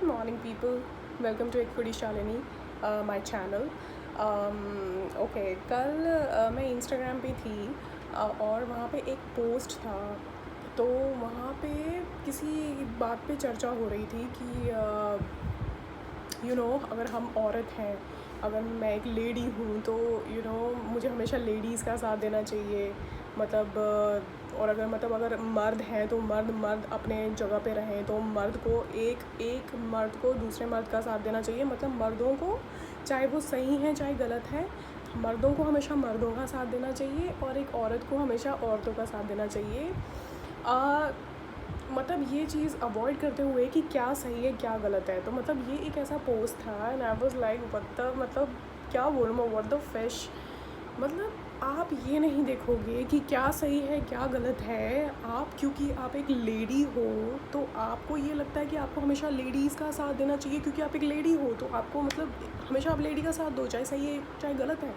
morning, people. Welcome to एक foodie Shalini my channel. Okay, कल मैं इंस्टाग्राम पे थी और वहाँ पे एक पोस्ट था. तो वहाँ पे किसी बात पे चर्चा हो रही थी कि अगर हम औरत हैं, अगर मैं एक लेडी हूँ तो मुझे हमेशा लेडीज़ का साथ देना चाहिए. मतलब और अगर मर्द हैं तो मर्द अपने जगह पे रहें, तो मर्द को एक मर्द को दूसरे मर्द का साथ देना चाहिए. मतलब मर्दों को, चाहे वो सही हैं चाहे गलत है, मर्दों को हमेशा मर्दों का साथ देना चाहिए और एक औरत को हमेशा औरतों का साथ देना चाहिए. मतलब ये चीज़ अवॉइड करते हुए कि क्या सही है क्या गलत है. तो मतलब ये एक ऐसा पोस्ट था एंड आई वाज लाइक मतलब क्या बोलूँ मैं, व्हाट द फिश. मतलब आप ये नहीं देखोगे कि क्या सही है क्या गलत है. आप क्योंकि आप एक लेडी हो तो आपको ये लगता है कि आपको हमेशा लेडीज़ का साथ देना चाहिए. क्योंकि आप एक लेडी हो तो आपको मतलब हमेशा आप लेडी का साथ दो, चाहे सही है चाहे गलत है.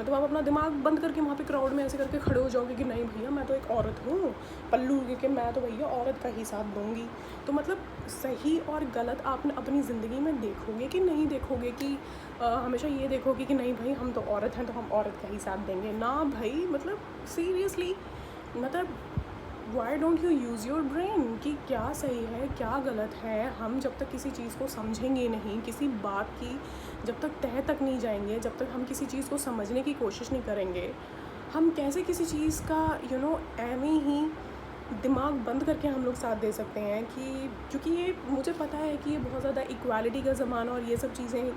मतलब आप अपना दिमाग बंद करके वहाँ पे क्राउड में ऐसे करके खड़े हो जाओगे कि नहीं भैया मैं तो एक औरत हूँ, पल्लू कि मैं तो भैया औरत का ही साथ दूँगी. तो मतलब सही और गलत आप अपनी ज़िंदगी में देखोगे कि नहीं देखोगे कि हमेशा ये देखोगे कि नहीं भाई हम तो औरत हैं तो हम औरत का ही साथ देंगे. ना भाई, मतलब सीरियसली, मतलब why don't you use your brain कि क्या सही है क्या गलत है. हम जब तक किसी चीज़ को समझेंगे नहीं, किसी बात की जब तक तह तक नहीं जाएंगे, जब तक हम किसी चीज़ को समझने की कोशिश नहीं करेंगे, हम कैसे किसी चीज़ का एवं ही दिमाग बंद करके हम लोग साथ दे सकते हैं. कि क्योंकि ये मुझे पता है कि ये बहुत ज़्यादा इक्वालिटी का ज़माना और ये सब चीज़ें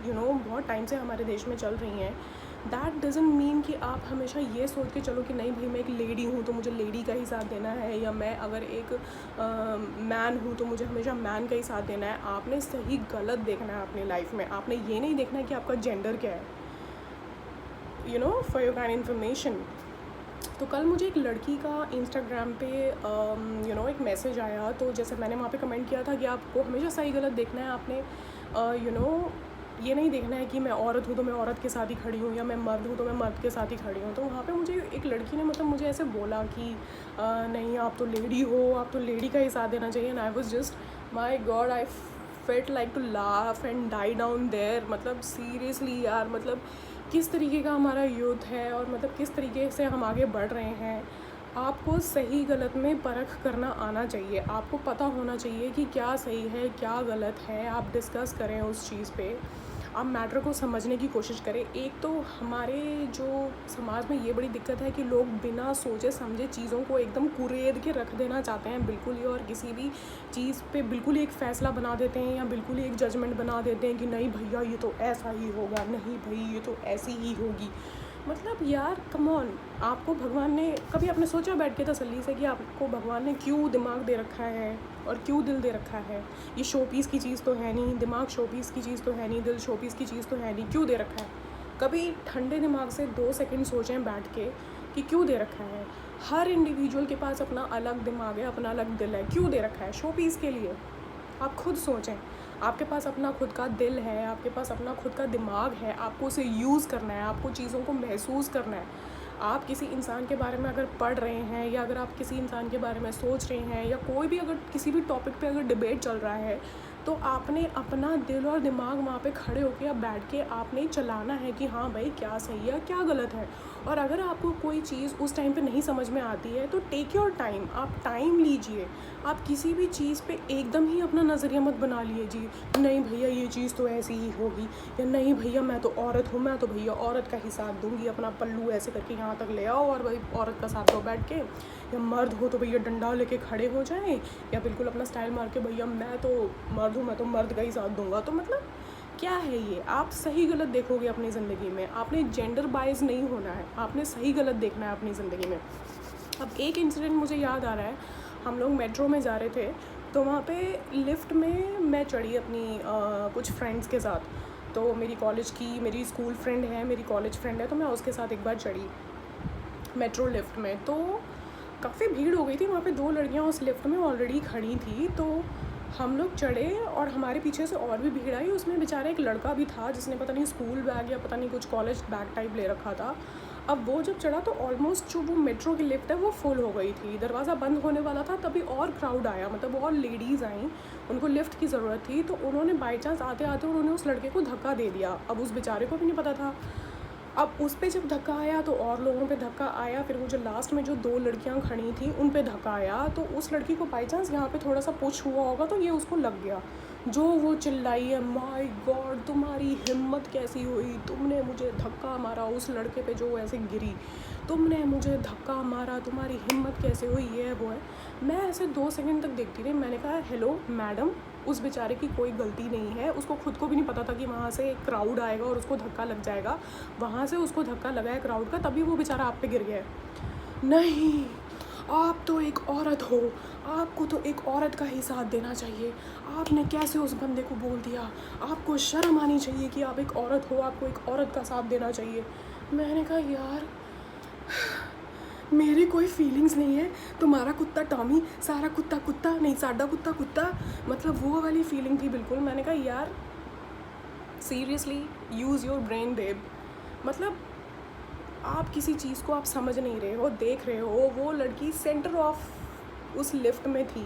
बहुत टाइम से हमारे देश में चल रही हैं. दैट डज़ंट मीन कि आप हमेशा ये सोच के चलो कि नहीं भाई मैं एक लेडी हूँ तो मुझे लेडी का ही साथ देना है, या मैं अगर एक मैन हूँ तो मुझे हमेशा मैन का ही साथ देना है. आपने सही गलत देखना है अपनी लाइफ में. आपने ये नहीं देखना है कि आपका जेंडर क्या है. For your kind information. तो कल मुझे एक लड़की का इंस्टाग्राम पे एक मैसेज आया. तो जैसे मैंने वहाँ पे कमेंट किया था कि आपको हमेशा सही गलत देखना है. आपने ये नहीं देखना है कि मैं औरत हूँ तो मैं औरत के साथ ही खड़ी हूँ, या मैं मर्द हूँ तो मैं मर्द के साथ ही खड़ी हूँ. तो वहाँ पे मुझे एक लड़की ने मतलब मुझे ऐसे बोला कि नहीं आप तो लेडी हो, आप तो लेडी का ही साथ देना चाहिए. And I was just my god, I felt like to laugh and die down there. मतलब सीरियसली यार, मतलब किस तरीके का हमारा यूथ है और मतलब किस तरीके से हम आगे बढ़ रहे हैं. आपको सही गलत में परख करना आना चाहिए. आपको पता होना चाहिए कि क्या सही है क्या गलत है. आप डिस्कस करें उस चीज़ पे, आप मैटर को समझने की कोशिश करें. एक तो हमारे जो समाज में ये बड़ी दिक्कत है कि लोग बिना सोचे समझे चीज़ों को एकदम कुरेद के रख देना चाहते हैं बिल्कुल ही, और किसी भी चीज़ पे बिल्कुल ही एक फ़ैसला बना देते हैं या बिल्कुल ही एक जजमेंट बना देते हैं कि नहीं भैया ये तो ऐसा ही होगा, नहीं भाई ये तो ऐसी ही होगी. मतलब यार कम ऑन. आपको भगवान ने कभी आपने सोचा बैठ के तसल्ली से कि आपको भगवान ने क्यों दिमाग दे रखा है और क्यों दिल दे रखा है. ये शो पीस की चीज़ तो है नहीं, दिमाग शो पीस की चीज़ तो है नहीं, दिल शो पीस की चीज़ तो है नहीं. क्यों दे रखा है? कभी ठंडे दिमाग से 2 सेकंड सोचें बैठ के कि क्यों दे रखा है. हर इंडिविजुअल के पास अपना अलग दिमाग है, अपना अलग दिल है. क्यों दे रखा है? शो पीस के लिए. आप खुद सोचें. आपके पास अपना खुद का दिल है, आपके पास अपना खुद का दिमाग है. आपको उसे यूज़ करना है, आपको चीज़ों को महसूस करना है. आप किसी इंसान के बारे में अगर पढ़ रहे हैं या अगर आप किसी इंसान के बारे में सोच रहे हैं, या कोई भी अगर किसी भी टॉपिक पे अगर डिबेट चल रहा है, तो आपने अपना दिल और दिमाग वहाँ पे खड़े होकर या बैठ के आपने चलाना है कि हाँ भाई क्या सही है क्या गलत है. और अगर आपको कोई चीज़ उस टाइम पे नहीं समझ में आती है तो टेक योर टाइम. आप टाइम लीजिए. आप किसी भी चीज़ पे एकदम ही अपना नज़रिया मत बना लीजिए. नहीं भैया ये चीज़ तो ऐसी ही होगी, या नहीं भैया मैं तो औरत हूँ मैं तो भैया औरत का ही साथ दूँगी. अपना पल्लू ऐसे करके यहाँ तक ले आओ और भाई औरत का साथ दो बैठ के. या मर्द हो तो भैया डंडा लेके खड़े हो जाएं, या बिल्कुल अपना स्टाइल मार के भैया मैं तो मर्द हूँ मैं तो मर्द का ही साथ दूँगा. तो मतलब क्या है ये. आप सही गलत देखोगे अपनी ज़िंदगी में. आपने जेंडर बाइज नहीं होना है, आपने सही गलत देखना है अपनी ज़िंदगी में. अब एक इंसिडेंट मुझे याद आ रहा है. हम लोग मेट्रो में जा रहे थे, तो वहाँ पे लिफ्ट में मैं चढ़ी अपनी कुछ फ्रेंड्स के साथ. तो मेरी कॉलेज की मेरी स्कूल फ्रेंड है, मेरी कॉलेज फ्रेंड है, तो मैं उसके साथ एक बार चढ़ी मेट्रो लिफ्ट में. तो काफ़ी भीड़ हो गई थी वहाँ पे. 2 लड़कियाँ उस लिफ्ट में ऑलरेडी खड़ी थी. तो हम लोग चढ़े और हमारे पीछे से और भी भीड़ आई. उसमें बेचारा एक लड़का भी था जिसने पता नहीं स्कूल बैग या पता नहीं कुछ कॉलेज बैग टाइप ले रखा था. अब वो जब चढ़ा तो ऑलमोस्ट जो वो मेट्रो की लिफ्ट है वो फुल हो गई थी, दरवाज़ा बंद होने वाला था, तभी और क्राउड आया, मतलब और लेडीज़ आईं, उनको लिफ्ट की ज़रूरत थी, तो उन्होंने बाई चांस आते आते उन्होंने उस लड़के को धक्का दे दिया। अब उस बेचारे को भी नहीं पता था। अब उस पे जब धक्का आया तो और लोगों पे धक्का आया, फिर वो जो लास्ट में जो 2 लड़कियां खड़ी थी उन पे धक्का आया, तो उस लड़की को बाई चांस यहाँ पे थोड़ा सा पुश हुआ होगा तो ये उसको लग गया। जो वो चिल्लाई है, माय गॉड तुम्हारी हिम्मत कैसी हुई, तुमने मुझे धक्का मारा, उस लड़के पे जो ऐसे गिरी, तुमने मुझे धक्का मारा, तुम्हारी हिम्मत कैसे हुई, ये है वो है। मैं ऐसे 2 सेकंड तक देखती रही, मैंने कहा हेलो मैडम, उस बेचारे की कोई गलती नहीं है, उसको खुद को भी नहीं पता था कि वहाँ से क्राउड आएगा और उसको धक्का लग जाएगा, वहाँ से उसको धक्का लगा है क्राउड का, तभी वो बेचारा आप पे गिर गया है। नहीं, आप तो एक औरत हो, आपको तो एक औरत का ही साथ देना चाहिए, आपने कैसे उस बंदे को बोल दिया, आपको शर्म आनी चाहिए कि आप एक औरत हो, आपको एक औरत का साथ देना चाहिए। मैंने कहा यार मेरी कोई फीलिंग्स नहीं है, तुम्हारा कुत्ता टॉमी, सारा कुत्ता कुत्ता नहीं, साडा कुत्ता कुत्ता, मतलब वो वाली फीलिंग थी बिल्कुल। मैंने कहा यार seriously use your brain babe, मतलब आप किसी चीज़ को आप समझ नहीं रहे हो, देख रहे हो, वो लड़की सेंटर ऑफ उस लिफ्ट में थी,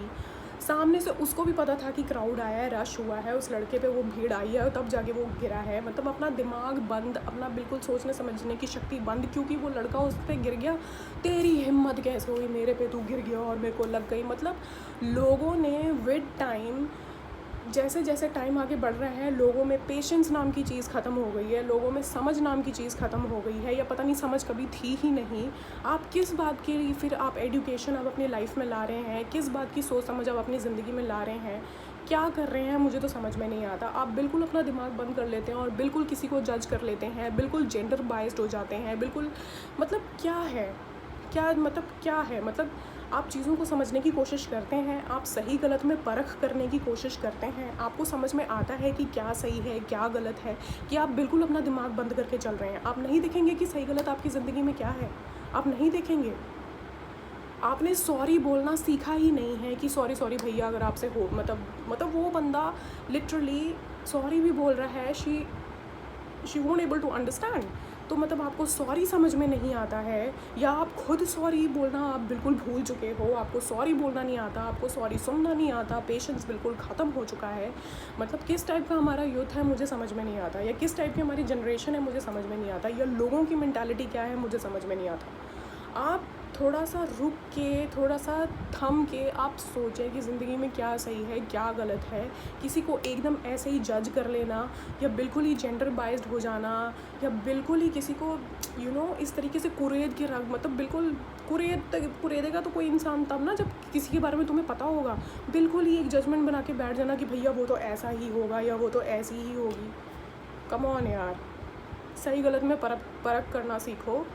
सामने से उसको भी पता था कि क्राउड आया है, रश हुआ है, उस लड़के पे वो भीड़ आई है, तब जाके वो गिरा है, मतलब अपना दिमाग बंद, अपना बिल्कुल सोचने समझने की शक्ति बंद, क्योंकि वो लड़का उस पर गिर गया। तेरी हिम्मत कैसे हुई, मेरे पे तू गिर गया और मेरे को लग गई। मतलब लोगों ने विद टाइम, जैसे जैसे टाइम आगे बढ़ रहा है, लोगों में पेशेंस नाम की चीज़ ख़त्म हो गई है, लोगों में समझ नाम की चीज़ ख़त्म हो गई है, या पता नहीं समझ कभी थी ही नहीं। आप किस बात के लिए फिर आप एजुकेशन आप अपनी लाइफ में ला रहे हैं, किस बात की सोच समझ आप अपनी ज़िंदगी में ला रहे हैं, क्या कर रहे हैं, मुझे तो समझ में नहीं आता। आप बिल्कुल अपना दिमाग बंद कर लेते हैं और बिल्कुल किसी को जज कर लेते हैं, बिल्कुल जेंडर बाइस्ड हो जाते हैं, बिल्कुल मतलब क्या है, क्या है, मतलब आप चीज़ों को समझने की कोशिश करते हैं, आप सही गलत में परख करने की कोशिश करते हैं, आपको समझ में आता है कि क्या सही है क्या गलत है, कि आप बिल्कुल अपना दिमाग बंद करके चल रहे हैं। आप नहीं देखेंगे कि सही गलत आपकी ज़िंदगी में क्या है, आप नहीं देखेंगे। आपने सॉरी बोलना सीखा ही नहीं है कि सॉरी सॉरी भैया अगर आपसे हो, मतलब वो बंदा लिटरली सॉरी भी बोल रहा है, she won't able to understand. तो मतलब आपको सॉरी समझ में नहीं आता है, या आप खुद सॉरी बोलना आप बिल्कुल भूल चुके हो, आपको सॉरी बोलना नहीं आता, आपको सॉरी सुनना नहीं आता, पेशेंस बिल्कुल ख़त्म हो चुका है। मतलब किस टाइप का हमारा यूथ है मुझे समझ में नहीं आता, या किस टाइप की हमारी जनरेशन है मुझे समझ में नहीं आता, या लोगों की मेंटालिटी क्या है मुझे समझ में नहीं आता। आप थोड़ा सा रुक के, थोड़ा सा थम के आप सोचें कि ज़िंदगी में क्या सही है क्या गलत है। किसी को एकदम ऐसे ही जज कर लेना, या बिल्कुल ही जेंडर बाइज्ड हो जाना, या बिल्कुल ही किसी को इस तरीके से कुरेद के रख, मतलब बिल्कुल कुरेदेगा तो कोई इंसान तब ना जब किसी के बारे में तुम्हें पता होगा। बिल्कुल ही एक जजमेंट बना के बैठ जाना कि भैया वो तो ऐसा ही होगा या वो तो ऐसी ही होगी। कम ऑन यार, सही गलत में परख करना सीखो,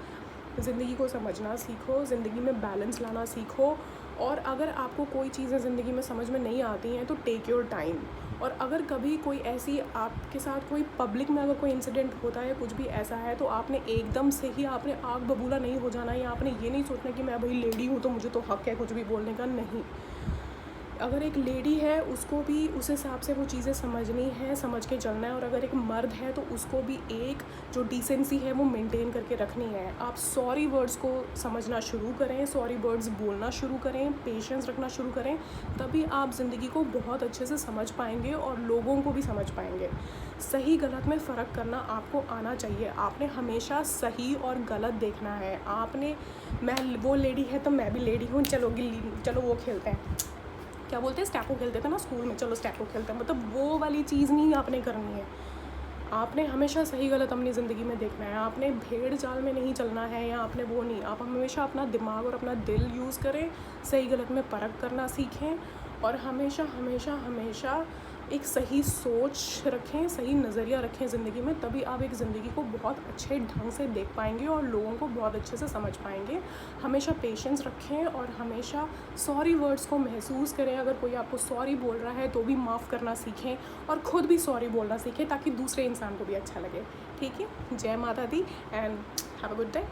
ज़िंदगी को समझना सीखो, ज़िंदगी में बैलेंस लाना सीखो। और अगर आपको कोई चीज़ें ज़िंदगी में समझ में नहीं आती हैं तो टेक योर टाइम। और अगर कभी कोई ऐसी आपके साथ कोई पब्लिक में अगर कोई इंसिडेंट होता है, कुछ भी ऐसा है, तो आपने एकदम से ही आपने आग बबूला नहीं हो जाना, या आपने ये नहीं सोचना कि मैं भाई लेडी हूँ तो मुझे तो हक है कुछ भी बोलने का। नहीं, अगर एक लेडी है उसको भी उस हिसाब से वो चीज़ें समझनी है, समझ के चलना है। और अगर एक मर्द है तो उसको भी एक जो डिसेंसी है वो मेंटेन करके रखनी है। आप सॉरी वर्ड्स को समझना शुरू करें, सॉरी वर्ड्स बोलना शुरू करें, पेशेंस रखना शुरू करें, तभी आप ज़िंदगी को बहुत अच्छे से समझ पाएंगे और लोगों को भी समझ पाएंगे। सही गलत में फ़र्क करना आपको आना चाहिए। आपने हमेशा सही और गलत देखना है। मैं वो लेडी है तो मैं भी लेडी हूँ, चलो वो खेलते हैं, क्या बोलते हैं, स्टैपो खेलते थे ना स्कूल में, चलो स्टैपो खेलते हैं, मतलब वो वाली चीज़ नहीं आपने करनी है। आपने हमेशा सही गलत अपनी ज़िंदगी में देखना है। आपने भेड़ चाल में नहीं चलना है, या आपने वो नहीं, आप हमेशा अपना दिमाग और अपना दिल यूज़ करें, सही गलत में परख करना सीखें, और हमेशा हमेशा हमेशा एक सही सोच रखें, सही नज़रिया रखें ज़िंदगी में, तभी आप एक ज़िंदगी को बहुत अच्छे ढंग से देख पाएंगे और लोगों को बहुत अच्छे से समझ पाएंगे। हमेशा पेशेंस रखें और हमेशा सॉरी वर्ड्स को महसूस करें। अगर कोई आपको सॉरी बोल रहा है तो भी माफ़ करना सीखें, और ख़ुद भी सॉरी बोलना सीखें, ताकि दूसरे इंसान को भी अच्छा लगे। ठीक है, जय माता दी and have a good day.